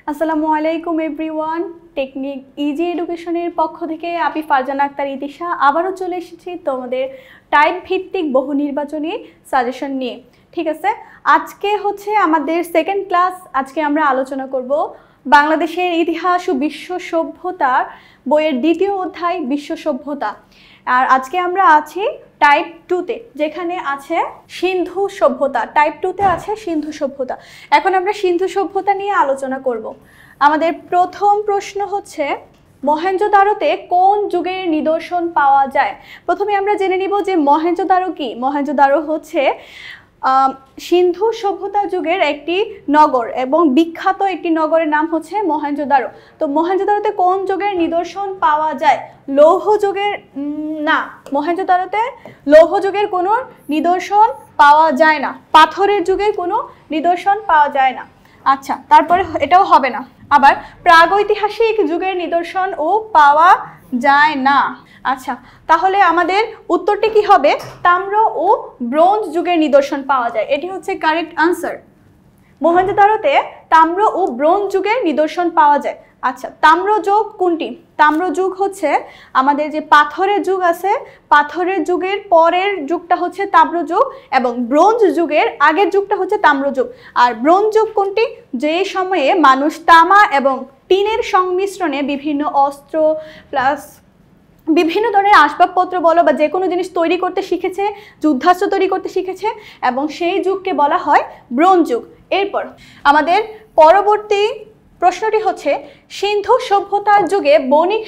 আসসালামু আলাইকুম everyone. Technique easy এডুকেশনের পক্ষ থেকে আমি ফারজানা আক্তার ইতিশা আবারও চলে এসেছি তোমাদের টাইপ ভিত্তিক বহু নির্বাচনী সাজেশন নিয়ে। ঠিক আছে, আজকে হচ্ছে আমাদের সেকেন্ড ক্লাস। আজকে আমরা আলোচনা করব বাংলাদেশের ইতিহাস ও বিশ্ব সভ্যতার বইয়ের দ্বিতীয় অধ্যায় বিশ্ব সভ্যতা। আর আজকে আমরা আছি টাইপ 2-তে, যেখানে আছে সিন্ধু সভ্যতা। টাইপ 2-তে আছে সিন্ধু সভ্যতা। এখন আমরা সিন্ধু সভ্যতা নিয়ে আলোচনা করব। আমাদের প্রথম প্রশ্ন হচ্ছে, মহেঞ্জোদারোতে কোন যুগের নিদর্শন পাওয়া যায়? প্রথমে আমরা জেনে নিব যে মহেঞ্জোদারো কি। মহেঞ্জোদারো হচ্ছে সিন্ধু সভ্যতা যুগের একটি নগর এবং বিখ্যাত একটি নগরের নাম হচ্ছে মহেঞ্জোদারো। তো মহেঞ্জোদারোতে কোন যুগের নিদর্শন পাওয়া যায়? লৌহ যুগের না, মহেঞ্জোদারোতে লৌহ যুগের কোনো নিদর্শন পাওয়া যায় না। পাথরের যুগের কোনো নিদর্শন পাওয়া যায় না। আচ্ছা, তারপরে এটাও হবে না। আবার প্রাগৈতিহাসিক যুগের নিদর্শনও পাওয়া যায় না। আচ্ছা, তাহলে আমাদের উত্তরটি কি হবে? তাম্র ও ব্রোঞ্জ যুগের নিদর্শন পাওয়া যায়। এটি হচ্ছে কারেক্ট আনসার। মহেঞ্জোদারোতে তাম্র ও ব্রোঞ্জ যুগের নিদর্শন পাওয়া যায়। আচ্ছা, তাম্র যুগ কোনটি? তাম্র যুগ হচ্ছে আমাদের যে পাথরের যুগ আছে, পাথরের যুগের পরের যুগটা হচ্ছে তাম্র যুগ এবং ব্রোঞ্জ যুগের আগের যুগটা হচ্ছে তাম্র যুগ। আর ব্রোঞ্জ যুগ কোনটি? যে সময়ে মানুষ তামা এবং টিনের সংমিশ্রণে বিভিন্ন অস্ত্র প্লাস বিভিন্ন ধরনের আসবাবপত্র বলো বা যে কোনো জিনিস তৈরি করতে শিখেছে, যুদ্ধাস্ত্র তৈরি করতে শিখেছে, এবং সেই যুগকে বলা হয় ব্রোঞ্জ যুগ। এরপর আমাদের পরবর্তী প্রশ্নটি হচ্ছে, সিন্ধু সভ্যতার যুগে বণিক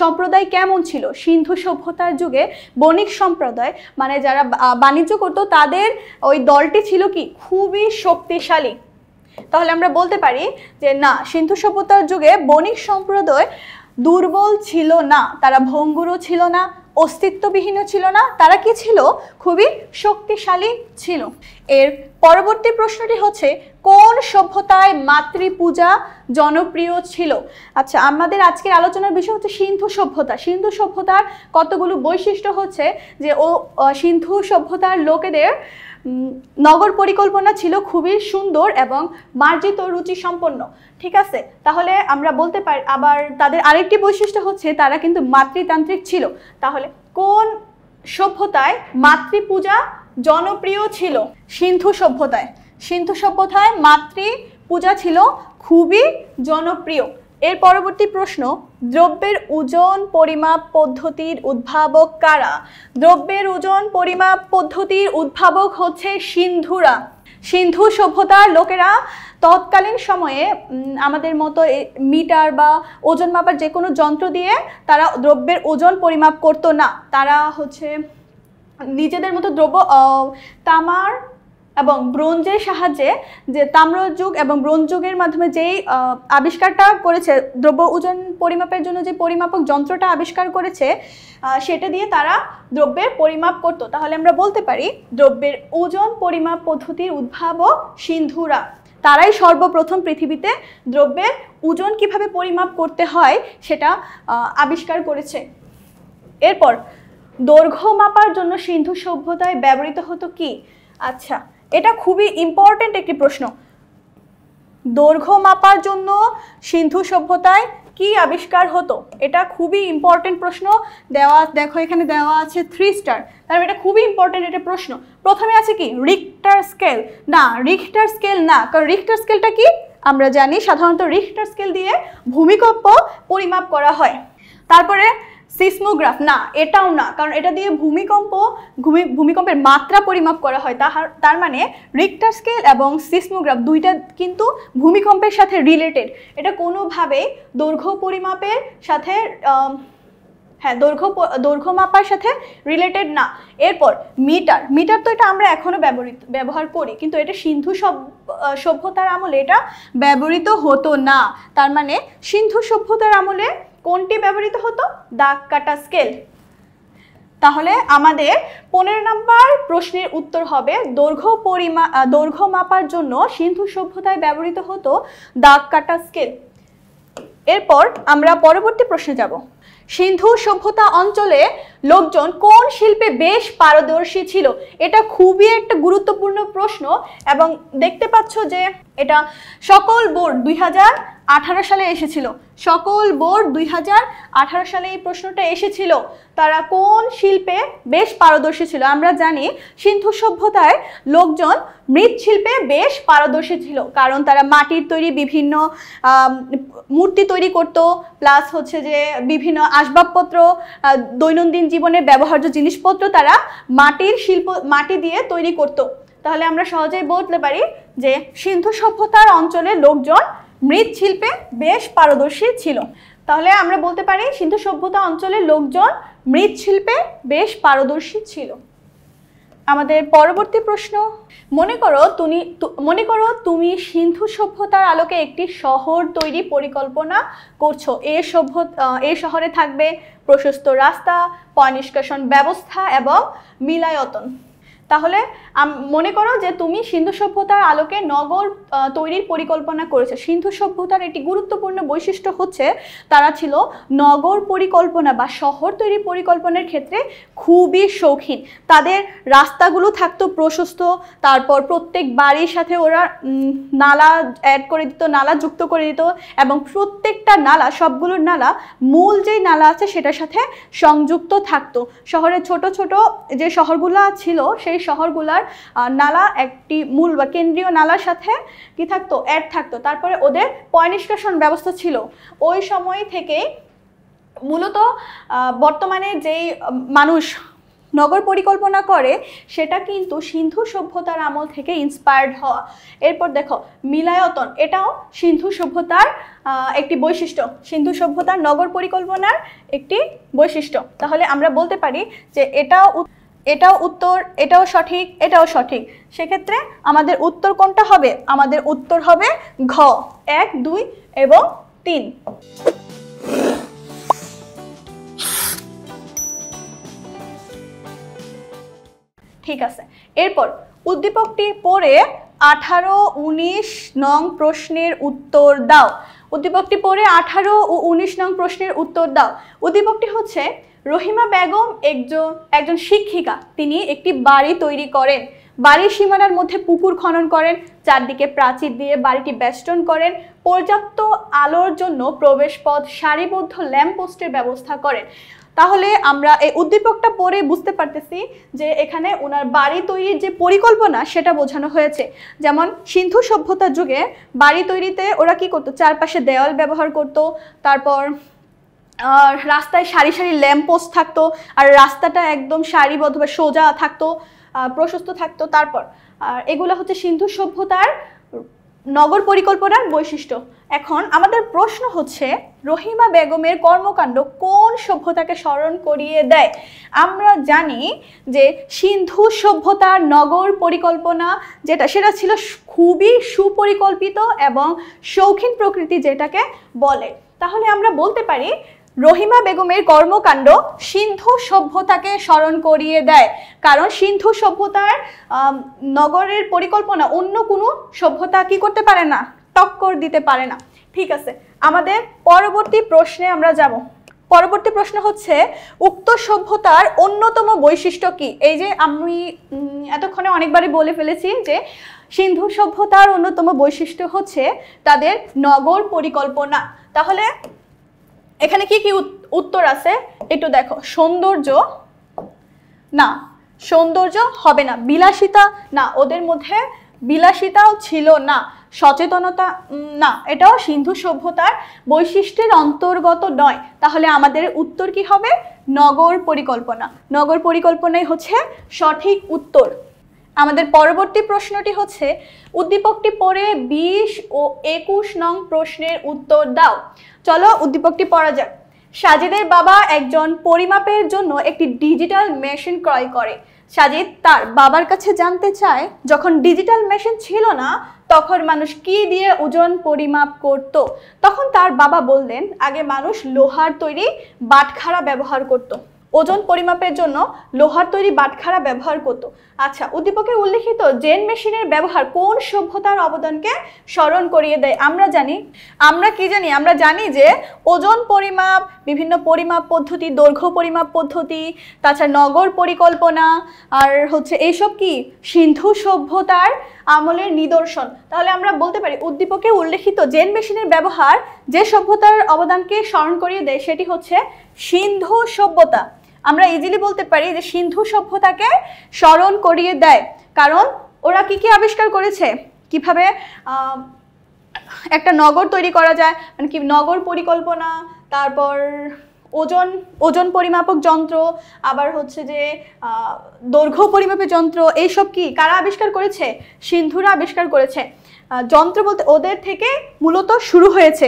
সম্প্রদায় কেমন ছিল? সিন্ধু সভ্যতার যুগে বণিক সম্প্রদায় মানে যারা বাণিজ্য করতো তাদের ওই দলটি ছিল কি? খুবই শক্তিশালী। তাহলে আমরা বলতে পারি যে না, সিন্ধু সভ্যতার যুগে বণিক সম্প্রদায় দুর্বল ছিল না, তারা ভঙ্গুরও ছিল না, অস্তিত্ববিহীনও ছিল না, তারা কি ছিল? খুবই শক্তিশালী ছিল। এর পরবর্তী প্রশ্নটি হচ্ছে, কোন সভ্যতায় মাতৃপূজা জনপ্রিয় ছিল? আচ্ছা, আমাদের আজকের আলোচনার বিষয় হচ্ছে সিন্ধু সভ্যতা। সিন্ধু সভ্যতার কতগুলো বৈশিষ্ট্য হচ্ছে যে সিন্ধু সভ্যতার লোকেদের নগর পরিকল্পনা ছিল খুবই সুন্দর এবং মার্জিত রুচি সম্পন্ন। ঠিক আছে, তাহলে আমরা বলতে পারি আবার তাদের আরেকটি বৈশিষ্ট্য হচ্ছে তারা কিন্তু মাতৃতান্ত্রিক ছিল। তাহলে কোন সভ্যতায় মাতৃপূজা জনপ্রিয় ছিল? সিন্ধু সভ্যতায়। সিন্ধু সভ্যতায় মাতৃপূজা ছিল খুবই জনপ্রিয়। এর পরবর্তী প্রশ্ন, দ্রব্যের ওজন পরিমাপ পদ্ধতির উদ্ভাবক কারা? দ্রব্যের ওজন পরিমাপ পদ্ধতির উদ্ভাবক হচ্ছে সিন্ধুরা। সিন্ধু সভ্যতার লোকেরা তৎকালীন সময়ে আমাদের মতো মিটার বা ওজন মাপার যে কোনো যন্ত্র দিয়ে তারা দ্রব্যের ওজন পরিমাপ করতো না। তারা হচ্ছে নিজেদের মতো দ্রব্য তামার এবং ব্রোঞ্জের সাহায্যে, যে তাম্রযুগ এবং ব্রোঞ্জ যুগের মাধ্যমে যেই আবিষ্কারটা করেছে, দ্রব্য ওজন পরিমাপের জন্য যে পরিমাপক যন্ত্রটা আবিষ্কার করেছে, সেটা দিয়ে তারা দ্রব্যের পরিমাপ করত। তাহলে আমরা বলতে পারি দ্রব্যের ওজন পরিমাপ পদ্ধতির উদ্ভাবক সিন্ধুরা। তারাই সর্বপ্রথম পৃথিবীতে দ্রব্যের ওজন কিভাবে পরিমাপ করতে হয় সেটা আবিষ্কার করেছে। এরপর দৈর্ঘ্য মাপার জন্য সিন্ধু সভ্যতায় ব্যবহৃত হতো কি? আচ্ছা, এটা খুবই ইম্পর্টেন্ট একটি প্রশ্ন। দৈর্ঘ্য মাপার জন্য সিন্ধু সভ্যতায় কি আবিষ্কার হতো? এটা খুবই ইম্পর্টেন্ট প্রশ্ন। দেখো এখানে দেওয়া আছে 3 স্টার। তাহলে এটা খুবই ইম্পর্টেন্ট একটা প্রশ্ন। প্রথমে আছে কি? Richter scale. না, রিখটার স্কেল না, কারণ রিখটার স্কেলটা কি আমরা জানি, সাধারণত রিখটার স্কেল দিয়ে ভূমিকম্প পরিমাপ করা হয়। তারপরে সিসমোগ্রাফ। না, এটাও না, কারণ এটা দিয়ে ভূমিকম্পের মাত্রা পরিমাপ করা হয়। তার মানে রিখটার স্কেল এবং সিসমোগ্রাফ দুইটা কিন্তু ভূমিকম্পের সাথে রিলেটেড। এটা কোনোভাবেই দৈর্ঘ্য পরিমাপের সাথে দৈর্ঘ্য মাপার সাথে রিলেটেড না। এরপর মিটার তো এটা আমরা এখনো ব্যবহার করি, কিন্তু এটা সিন্ধু সভ্যতার আমলে এটা ব্যবহৃত হতো না। তার মানে সিন্ধু সভ্যতার আমলে কোনটি ব্যবহৃত হতো? দাগ কাটা স্কেল। তাহলে আমাদের 15 নম্বর প্রশ্নের উত্তর হবে দৈর্ঘ্য মাপার জন্য সিন্ধু সভ্যতায় ব্যবহৃত হতো দাগ কাটা স্কেল। এরপর আমরা পরবর্তী প্রশ্নে যাব। সিন্ধু সভ্যতা অঞ্চলে লোকজন কোন শিল্পে বেশ পারদর্শী ছিল? এটা খুবই একটা গুরুত্বপূর্ণ প্রশ্ন এবং দেখতে পাচ্ছ যে এটা সকল বোর্ড 2018 সালে এসেছিল। সকল বোর্ড 2018 সালে এই প্রশ্নটা এসেছিল, তারা কোন শিল্পে বেশ পারদর্শী ছিল। আমরা জানি সিন্ধু সভ্যতায় লোকজন মৃৎশিল্পে বেশ পারদর্শী ছিল, কারণ তারা মাটির তৈরি বিভিন্ন মূর্তি তৈরি করত, প্লাস হচ্ছে যে বিভিন্ন আসবাবপত্র, দৈনন্দিন জীবনে ব্যবহার্য জিনিসপত্র তারা মাটি দিয়ে তৈরি করত। তাহলে আমরা সহজেই বলতে পারি যে সিন্ধু সভ্যতার অঞ্চলের লোকজন মৃৎশিল্পে বেশ পারদর্শী ছিল। তাহলে আমরা বলতে পারি সিন্ধু সভ্যতা অঞ্চলের লোকজন মৃৎশিল্পে বেশ পারদর্শী ছিল। আমাদের পরবর্তী প্রশ্ন, মনে করো তুমি সিন্ধু সভ্যতার আলোকে একটি শহর তৈরি পরিকল্পনা করছো। এই শহরে থাকবে প্রশস্ত রাস্তা, পয়ঃনিষ্কাশন ব্যবস্থা এবং মিলায়তন। তাহলে মনে করো যে তুমি সিন্ধু সভ্যতার আলোকে নগর তৈরির পরিকল্পনা করেছো। সিন্ধু সভ্যতার একটি গুরুত্বপূর্ণ বৈশিষ্ট্য হচ্ছে তারা ছিল নগর পরিকল্পনা বা শহর তৈরি পরিকল্পনার ক্ষেত্রে খুবই শৌখিন। তাদের রাস্তাগুলো থাকতো প্রশস্ত, তারপর প্রত্যেক বাড়ির সাথে ওরা নালা অ্যাড করে দিত, নালা যুক্ত করে দিত, এবং প্রত্যেকটা নালা, সবগুলোর নালা মূল যেই নালা আছে সেটার সাথে সংযুক্ত থাকতো। শহরের ছোট ছোট যে শহরগুলো ছিল সেই শহরগুলার নালা একটি মূল বা কেন্দ্রীয় নালার সাথে কি থাকতো, অ্যাড থাকতো। তারপরে ওদের পয়ঃনিষ্কাশন ব্যবস্থা ছিল। ওই সময় থেকেই মূলত বর্তমানে যেই মানুষ নগর পরিকল্পনা করে সেটা কিন্তু সিন্ধু সভ্যতার আমল থেকে ইন্সপায়ার্ড হওয়া। এরপর দেখো মিলায়তন, এটাও সিন্ধু সভ্যতার একটি বৈশিষ্ট্য, সিন্ধু সভ্যতার নগর পরিকল্পনার একটি বৈশিষ্ট্য। তাহলে আমরা বলতে পারি যে এটাও উত্তর, এটাও সঠিক, এটাও সঠিক। সেক্ষেত্রে আমাদের উত্তর কোনটা হবে? আমাদের উত্তর হবে ঘ, 1, 2 এবং 3। ঠিক আছে, এরপর উদ্দীপকটি পড়ে 18 ও 19 নং প্রশ্নের উত্তর দাও। উদ্দীপকটি পড়ে 18 ও 19 নং প্রশ্নের উত্তর দাও। উদ্দীপকটি হচ্ছে রহিমা বেগম একজন শিক্ষিকা, তিনি একটি বাড়ি তৈরি করেন। বাড়ির সীমানার মধ্যে পুকুর খনন করেন, চারদিকে প্রাচীর দিয়ে বাড়িটি বেষ্টন করেন, পর্যাপ্ত আলোর জন্য প্রবেশপথ, সারিবদ্ধ ল্যাম্পপোস্টের ব্যবস্থা করেন। তাহলে আমরা এই উদ্দীপকটা পড়ে বুঝতে পারতেছি যে এখানে ওনার বাড়ি তৈরির যে পরিকল্পনা সেটা বোঝানো হয়েছে। যেমন সিন্ধু সভ্যতার যুগে বাড়ি তৈরিতে ওরা কি করতো, চারপাশে দেওয়াল ব্যবহার করত, তারপর রাস্তায় সারি সারি ল্যাম্পপোস্ট থাকতো, আর রাস্তাটা একদম সারিবদ্ধ বা সোজা থাকতো, প্রশস্ত থাকতো। তারপর এগুলো হচ্ছে সিন্ধু সভ্যতার নগর পরিকল্পনার বৈশিষ্ট্য। এখন আমাদের প্রশ্ন হচ্ছে রহিমা বেগমের কর্মকাণ্ড কোন সভ্যতাকে স্মরণ করিয়ে দেয়? আমরা জানি যে সিন্ধু সভ্যতার নগর পরিকল্পনা সেটা ছিল খুবই সুপরিকল্পিত এবং শৌখিন প্রকৃতি যেটাকে বলে। তাহলে আমরা বলতে পারি রহিমা বেগমের কর্মকাণ্ড সিন্ধু সভ্যতাকে স্মরণ করিয়ে দেয়, কারণ সিন্ধু সভ্যতার নগরের পরিকল্পনা অন্য কোনো সভ্যতা কি করতে পারে না, টক্কর দিতে পারে না। ঠিক আছে, আমাদের পরবর্তী প্রশ্নে আমরা যাব। পরবর্তী প্রশ্ন হচ্ছে উক্ত সভ্যতার অন্যতম বৈশিষ্ট্য কি? এই যে আমি এতক্ষণে অনেকবারই বলে ফেলেছি যে সিন্ধু সভ্যতার অন্যতম বৈশিষ্ট্য হচ্ছে তাদের নগর পরিকল্পনা। তাহলে এখানে কি কি উত্তর আছে একটু দেখো। সৌন্দর্য না, সৌন্দর্য হবে না। বিলাসিতা না, ওদের মধ্যে বিলাসিতাও ছিল না। সচেতনতা না, এটাও সিন্ধু সভ্যতার বৈশিষ্ট্যের অন্তর্গত নয়। তাহলে আমাদের উত্তর কি হবে? নগর পরিকল্পনা। নগর পরিকল্পনাই হচ্ছে সঠিক উত্তর। আমাদের পরবর্তী প্রশ্নটি হচ্ছে উদ্দীপকটি পড়ে 20 ও 21 নং প্রশ্নের উত্তর দাও। চলো উদ্দীপকটি পড়া যাক। সাজিদের বাবা একজন পরিমাপের জন্য একটি ডিজিটাল মেশিন ক্রয় করে। সাজিদ তার বাবার কাছে জানতে চায়, যখন ডিজিটাল মেশিন ছিল না তখন মানুষ কি দিয়ে ওজন পরিমাপ করত? তখন তার বাবা বললেন, আগে মানুষ লোহার তৈরি বাটখারা ব্যবহার করত। ওজন পরিমাপের জন্য লোহার তৈরি বাটখারা ব্যবহার করত। আচ্ছা, উদ্দীপকে উল্লেখিত জেন মেশিনের ব্যবহার কোন সভ্যতার অবদানকে স্মরণ করিয়ে দেয়? আমরা জানি যে ওজন পরিমাপ, বিভিন্ন পরিমাপ পদ্ধতি, দৈর্ঘ্য পরিমাপ পদ্ধতি, তাছাড়া নগর পরিকল্পনা আর হচ্ছে এইসব কি সিন্ধু সভ্যতার আমলের নিদর্শন। তাহলে আমরা বলতে পারি উদ্দীপকে উল্লেখিত জেন মেশিনের ব্যবহার যে সভ্যতার অবদানকে স্মরণ করিয়ে দেয় সেটি হচ্ছে সিন্ধু সভ্যতা। আমরা ইজিলি বলতে পারি যে সিন্ধু সভ্যতাকে স্মরণ করিয়ে দেয়, কারণ ওরা কি কি আবিষ্কার করেছে, কিভাবে একটা নগর তৈরি করা যায়, মানে কি নগর পরিকল্পনা, তারপর ওজন পরিমাপক যন্ত্র, আবার হচ্ছে যে দৈর্ঘ্য পরিমাপের যন্ত্র, এইসব কি কারা আবিষ্কার করেছে? সিন্ধুরা আবিষ্কার করেছে। যন্ত্র বলতে ওদের থেকে মূলত শুরু হয়েছে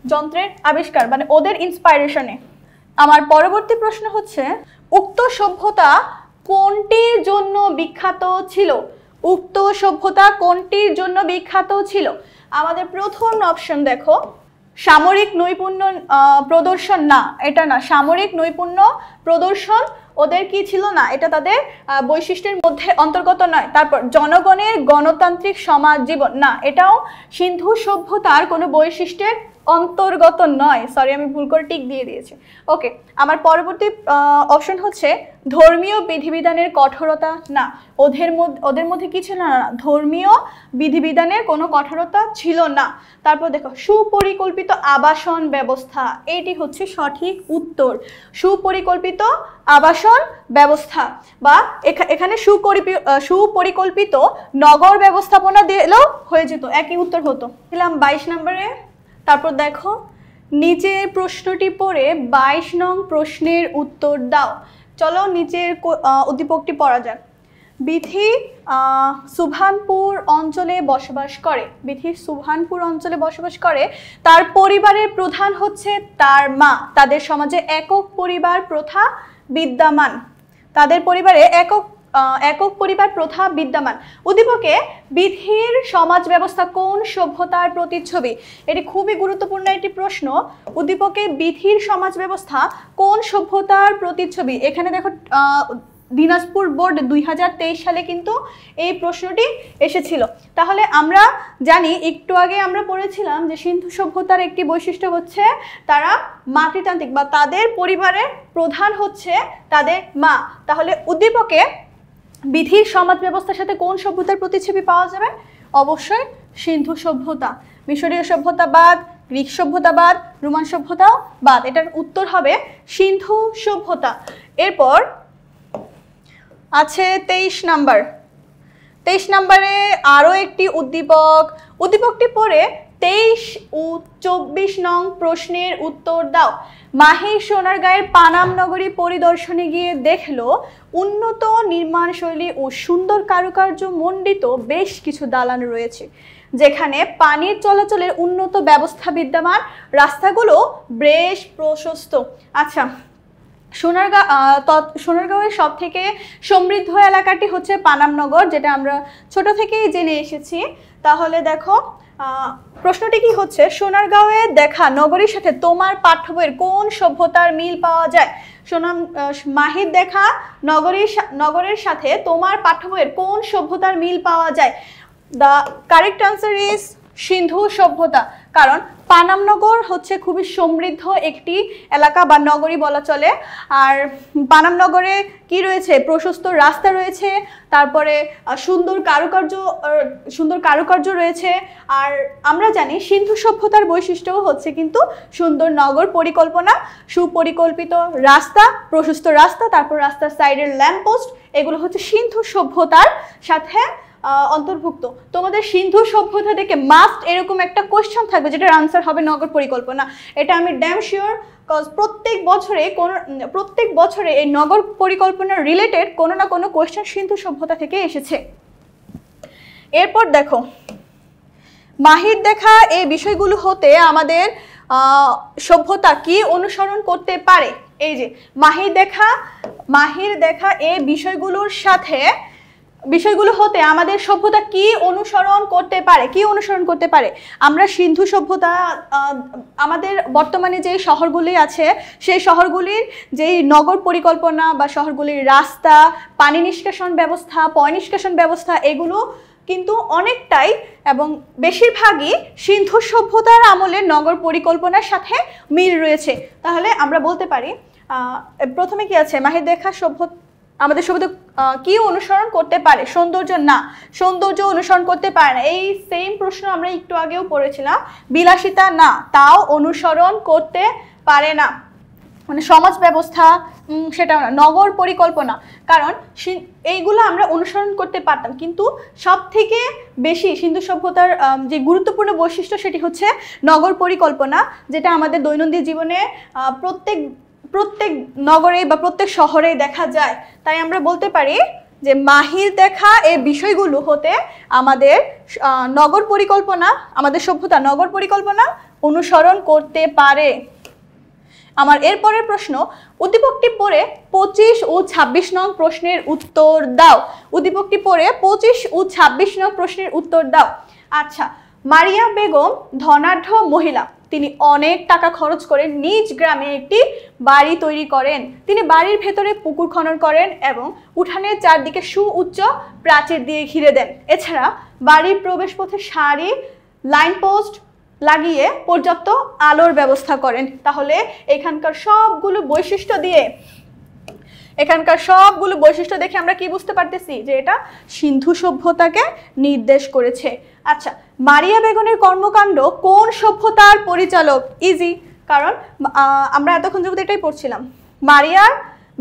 যন্ত্রের আবিষ্কার, মানে ওদের ইন্সপাইরেশনে। আমার পরবর্তী প্রশ্ন হচ্ছে উক্ত সভ্যতা কোনটির জন্য বিখ্যাত ছিল? উক্ত সভ্যতা কোনটির জন্য বিখ্যাত ছিল? আমাদের প্রথম অপশন দেখো, সামরিক নৈপুণ্য প্রদর্শন। না, এটা না, সামরিক নৈপুণ্য প্রদর্শন ওদের কি ছিল না, এটা তাদের বৈশিষ্ট্যের মধ্যে অন্তর্গত নয়। তারপর জনগণের গণতান্ত্রিক সমাজ জীবন, না, এটাও সিন্ধু সভ্যতার কোনো বৈশিষ্ট্যের অন্তর্গত নয়। সরি, আমি ভুল করে টিক দিয়ে দিয়েছি। ওকে, আমার পরবর্তী অপশন হচ্ছে ধর্মীয় বিধিবিধানের কঠোরতা। না, ওদের মধ্যে কি ছিল না, ধর্মীয় বিধিবিধানের কোনো কঠোরতা ছিল না। তারপর দেখো সুপরিকল্পিত আবাসন ব্যবস্থা, এইটি হচ্ছে সঠিক উত্তর। সুপরিকল্পিত আবাসন ব্যবস্থা, বা এখানে সুপরিকল্পিত নগর ব্যবস্থাপনা দিলেও হয়ে যেত, একই উত্তর হতো। দিলাম 22 নম্বরে। তারপর দেখো নিচের প্রশ্নটি পড়ে 22 নং প্রশ্নের উত্তর দাও। চলো নিচের উদ্দীপকটি পড়া যাক। বিথি সুবহানপুর অঞ্চলে বসবাস করে। বিথি সুবহানপুর অঞ্চলে বসবাস করে। তার পরিবারের প্রধান হচ্ছে তার মা। তাদের সমাজে একক পরিবার প্রথা বিদ্যমান। তাদের পরিবারে একক পরিবার প্রথা বিদ্যমান। উদ্দীপকে বিথির সমাজ ব্যবস্থা কোন সভ্যতার প্রতিচ্ছবি? এটি খুবই গুরুত্বপূর্ণ একটি প্রশ্ন। উদ্দীপকে বিথির সমাজ ব্যবস্থা কোন সভ্যতার প্রতিচ্ছবি? এখানে দেখো দিনাজপুর বোর্ড 2023 সালে কিন্তু এই প্রশ্নটি এসেছিল। তাহলে আমরা জানি, একটু আগে আমরা পড়েছিলাম যে সিন্ধু সভ্যতার একটি বৈশিষ্ট্য হচ্ছে তারা মাতৃতান্ত্রিক, বা তাদের পরিবারের প্রধান হচ্ছে তাদের মা। তাহলে উদ্দীপকে বিধির সমাজ ব্যবস্থার সাথে কোন সভ্যতার প্রতিচ্ছবি পাওয়া যাবে? অবশ্যই সিন্ধু সভ্যতা। মিশরীয় সভ্যতা বাদ, গ্রিক সভ্যতা বাদ, রোমান সভ্যতাও বাদ। এটার উত্তর হবে সিন্ধু সভ্যতা। এরপর আছে 23 নাম্বার। 23 নম্বরে আরও একটি উদ্দীপকটি পড়ে 23 ও 24 নং প্রশ্নের উত্তর দাও। মাহি সোনারগাঁয়ের পানাম নগরী পরিদর্শনে গিয়ে দেখলো উন্নত নির্মাণ শৈলী ও সুন্দর কারুকার্য মণ্ডিত বেশ কিছু দালান রয়েছে, যেখানে পানির চলাচলের উন্নত ব্যবস্থা বিদ্যমান, রাস্তাগুলো বেশ প্রশস্ত। আচ্ছা, সোনারগাঁওয়ের সব থেকে সমৃদ্ধ এলাকাটি হচ্ছে পানামনগর, যেটা আমরা ছোট থেকেই জেনে এসেছি। তাহলে দেখো প্রশ্নটি কি হচ্ছে, সোনারগাঁওয়ে দেখা নগরীর সাথে তোমার পাঠ্য বইয়ের কোন সভ্যতার মিল পাওয়া যায়? মাহির দেখা নগরের সাথে তোমার পাঠ্য বইয়ের কোন সভ্যতার মিল পাওয়া যায়? দ্য কারেক্ট আনসার ইজ সিন্ধু সভ্যতা। কারণ পানামনগর হচ্ছে খুবই সমৃদ্ধ একটি এলাকা বা নগরী বলা চলে। আর পানামনগরে কি রয়েছে? প্রশস্ত রাস্তা রয়েছে, তারপরে সুন্দর কারুকার্য রয়েছে। আর আমরা জানি সিন্ধু সভ্যতার বৈশিষ্ট্য হচ্ছে কিন্তু সুন্দর নগর পরিকল্পনা, সুপরিকল্পিত রাস্তা, প্রশস্ত রাস্তা, তারপর রাস্তার সাইডের ল্যাম্পপোস্ট, এগুলো হচ্ছে সিন্ধু সভ্যতার সাথে অন্তর্ভুক্ত। তোমাদের সিন্ধু সভ্যতা থেকে মাস্ট এরকম একটা কোয়েশ্চেন থাকবে যেটার আনসার হবে নগর পরিকল্পনা। এটা আমি ড্যাম শিওর, কজ প্রত্যেক বছরে এই নগর পরিকল্পনা রিলেটেড কোনো না কোনো কোয়েশ্চেন সিন্ধু সভ্যতা থেকে এসেছে। এরপর দেখো মাহির দেখা এই বিষয়গুলো হতে আমাদের সভ্যতা কি অনুসরণ করতে পারে? এই যে মাহির দেখা এই বিষয়গুলোর সাথে বিষয়গুলো হতে আমাদের সভ্যতা কি অনুসরণ করতে পারে, কি অনুসরণ করতে পারে? আমরা সিন্ধু সভ্যতা, আমাদের বর্তমানে যে শহরগুলি আছে সেই শহরগুলির যেই নগর পরিকল্পনা বা শহরগুলির রাস্তা, পানি নিষ্কাশন ব্যবস্থা, পয় নিষ্কাশন ব্যবস্থা, এগুলো কিন্তু অনেকটাই এবং বেশিরভাগই সিন্ধু সভ্যতার আমলে নগর পরিকল্পনার সাথে মিল রয়েছে। তাহলে আমরা বলতে পারি প্রথমে কি আছে, মাহির দেখা সভ্যতা, আমাদের সভ্যতা কি অনুসরণ করতে পারে? সৌন্দর্য না, সৌন্দর্য অনুসরণ করতে পারে না। এই সেম প্রশ্ন আমরা একটু আগেও পড়েছিলাম। বিলাসিতা না, তাও অনুসরণ করতে পারে না। মানে সমাজ ব্যবস্থা সেটাও না। নগর পরিকল্পনা, কারণ এইগুলো আমরা অনুসরণ করতে পারতাম, কিন্তু সব থেকে বেশি সিন্ধু সভ্যতার যে গুরুত্বপূর্ণ বৈশিষ্ট্য সেটি হচ্ছে নগর পরিকল্পনা, যেটা আমাদের দৈনন্দিন জীবনে প্রত্যেক নগরে বা প্রত্যেক শহরে দেখা যায়। তাই আমরা বলতে পারি যে মাহির দেখা এই বিষয়গুলো হতে আমাদের নগর পরিকল্পনা, আমাদের সভ্যতা নগর পরিকল্পনা অনুসরণ করতে পারে। আমার এরপরের প্রশ্ন, উদ্দীপকটি পড়ে 25 ও 26 নং প্রশ্নের উত্তর দাও। উদ্দীপকটি পড়ে 25 ও 26 নং প্রশ্নের উত্তর দাও। আচ্ছা, মারিয়া বেগম ধনাঢ্য মহিলা, তিনি অনেক টাকা খরচ করে নিজ গ্রামে একটি বাড়ি তৈরি করেন। তিনি বাড়ির ভেতরে পুকুর খনন করেন এবং উঠানের চারদিকে সুউচ্চ প্রাচীর দিয়ে ঘিরে দেন। এছাড়া বাড়ির প্রবেশপথে সারি লাইন পোস্ট লাগিয়ে পর্যাপ্ত আলোর ব্যবস্থা করেন। তাহলে এখানকার সবগুলো বৈশিষ্ট্য দেখে আমরা কি বুঝতে পারতেছি যে এটা সিন্ধু সভ্যতাকে নির্দেশ করেছে। আচ্ছা, মারিয়া বেগমের কর্মকাণ্ড কোন সভ্যতার পরিচালক? ইজি, কারণ আমরা এতক্ষণ যাবত এটাই পড়ছিলাম। মারিয়া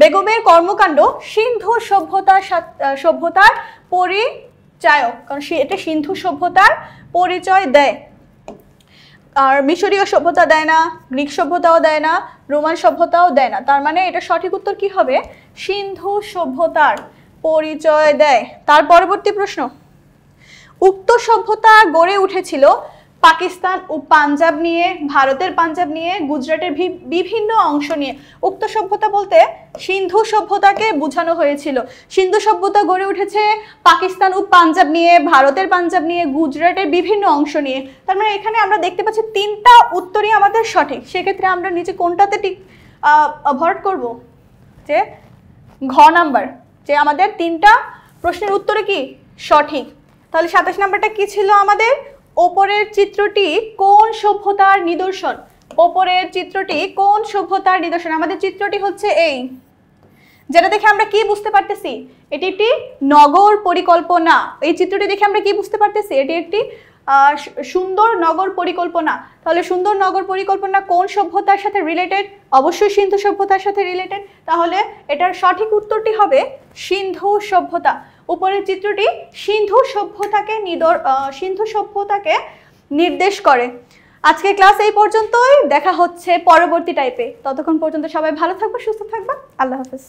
বেগমের কর্মকাণ্ড সিন্ধু সভ্যতার পরিচায়ক, কারণ এটা সিন্ধু সভ্যতার পরিচয় দেয়। আর মিশরীয় সভ্যতা দেয় না, গ্রিক সভ্যতাও দেয় না, রোমান সভ্যতাও দেয় না। তার মানে এটা সঠিক উত্তর কি হবে? সিন্ধু সভ্যতার পরিচয় দেয়। তার পরবর্তী প্রশ্ন, উক্ত সভ্যতা গড়ে উঠেছিল পাকিস্তান ও পাঞ্জাব নিয়ে, ভারতের পাঞ্জাব নিয়ে, গুজরাটের বিভিন্ন অংশ নিয়ে। উক্ত সভ্যতা বলতে সিন্ধু সভ্যতাকে বোঝানো হয়েছিল। সিন্ধু সভ্যতা গড়ে উঠেছে পাকিস্তান ও পাঞ্জাব নিয়ে, ভারতের পাঞ্জাব নিয়ে, গুজরাটের বিভিন্ন অংশ নিয়ে। তার মানে এখানে আমরা দেখতে পাচ্ছি তিনটা উত্তরই আমাদের সঠিক। সেক্ষেত্রে আমরা নিচে কোনটাতে ভরাট করব? যে ঘ নাম্বার, যে আমাদের তিনটা প্রশ্নের উত্তরে কি সঠিক। তাহলে 27 নাম্বারটা কি ছিল আমাদের? ওপরের চিত্রটি কোন সভ্যতার নিদর্শন? ওপরের চিত্রটি কোন সভ্যতার নিদর্শন? আমাদের চিত্রটি হচ্ছে এই, যেটা দেখে আমরা কি বুঝতে পারতেছি? এটি একটি নগর পরিকল্পনা। এই চিত্রটি দেখে আমরা কি বুঝতে পারতেছি? এটি একটি সুন্দর নগর পরিকল্পনা। তাহলে সুন্দর নগর পরিকল্পনা কোন সভ্যতার সাথে রিলেটেড? অবশ্যই সিন্ধু সভ্যতার সাথে রিলেটেড। তাহলে এটার সঠিক উত্তরটি হবে সিন্ধু সভ্যতা। উপরের চিত্রটি সিন্ধু সভ্যতাকে নির্দেশ করে। আজকে ক্লাস এই পর্যন্তই, দেখা হচ্ছে পরবর্তী টাইপে। ততক্ষণ পর্যন্ত সবাই ভালো থাকবে, সুস্থ থাকবে। আল্লাহ হাফেজ।